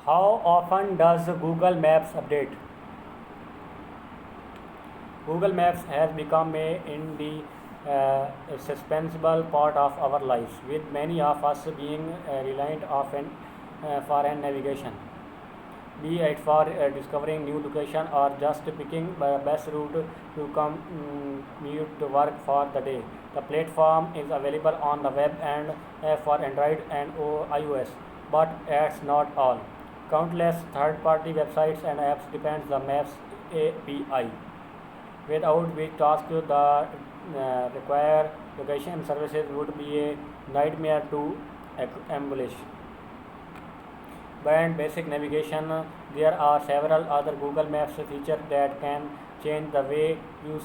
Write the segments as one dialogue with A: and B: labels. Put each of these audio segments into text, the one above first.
A: How often does Google Maps update? Google Maps has become a indispensable part of our lives, with many of us being reliant often for an navigation, be it for discovering new location or just picking the best route to commute to work for the day. The platform is available on the web and for Android and iOS, but that's not all. Countless third-party websites and apps depend the Maps API, without which tasks the require location services would be a nightmare to accomplish. Beyond basic navigation, there are several other Google Maps features that can change the way use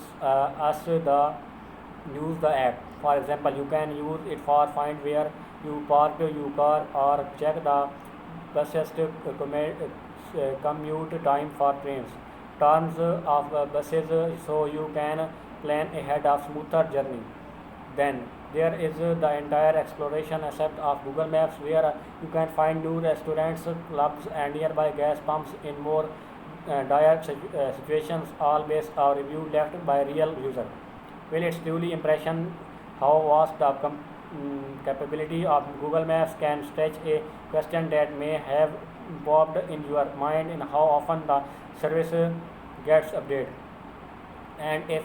A: the app. For example, you can use it for find where you parked your car or check the closest commute time for trains, terms of buses, so you can plan ahead of smoother journey. Then there is the entire exploration aspect of Google Maps, where you can find new restaurants, clubs, and nearby gas pumps in more dire situations, all based on review left by real user. Well, it's truly impression how vast the capability of Google Maps can stretch. A question that may have popped in your mind in how often the service gets updated, and if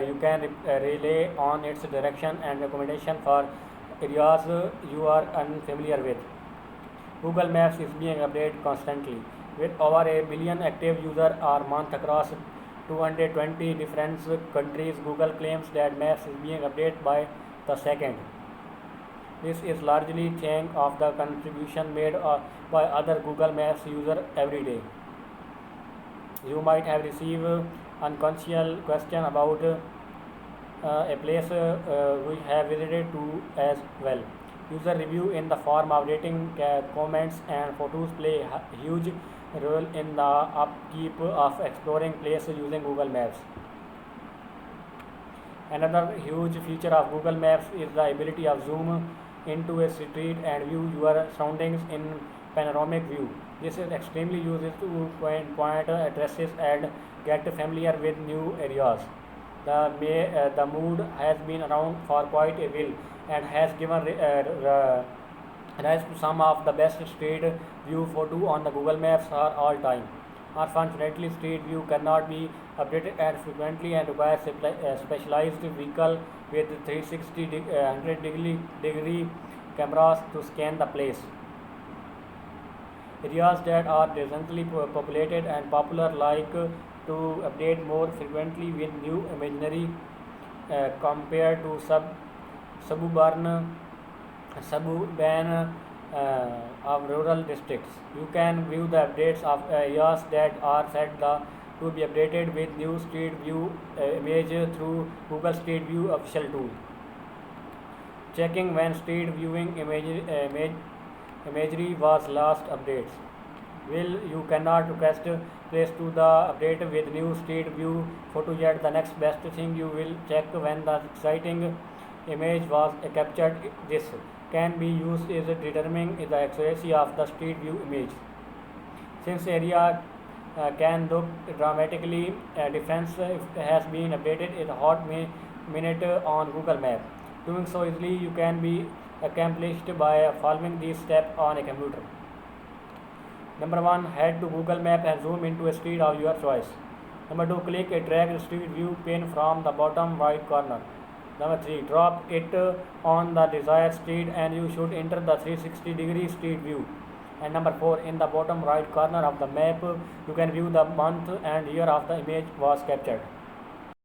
A: you can rely on its direction and recommendation for areas you are unfamiliar with. Google Maps is being updated constantly, with over a billion active users a month across 220 different countries. Google claims that Maps is being updated by the second. This is largely thanks of the contribution made by other Google Maps users every day. You might have received unconscious question about a place we have visited to as well. User review in the form of rating, comments, and photos play a huge role in the upkeep of exploring places using Google Maps. Another huge feature of Google Maps is the ability of zoom into a street and view your surroundings in panoramic view. This is extremely useful to point addresses and get familiar with new areas. The mood has been around for quite a while and has given rise to some of the best street view photo on the Google Maps for all time. Unfortunately, Street View cannot be updated as frequently and requires a specialized vehicle with 360 degree cameras to scan the place. Areas that are densely populated and popular like to update more frequently with new imaginary compared to suburban of rural districts. You can view the updates of areas that are to be updated with new Street View image through Google Street View official tool. Checking when Street Viewing imagery was last updates. Will you cannot request place to the update with new Street View photo yet. The next best thing you will check when the exciting image was captured. This can be used is determining the accuracy of the Street View image. Since area can look dramatically different if it has been updated in a minute on Google Map. Doing so easily you can be accomplished by following these steps on a computer. Number 1. Head to Google Map and zoom into a street of your choice. Number 2. Click a drag street view pane from the bottom right corner. Number 3. Drop it on the desired street and you should enter the 360-degree street view. And number 4. In the bottom right corner of the map, you can view the month and year of the image was captured.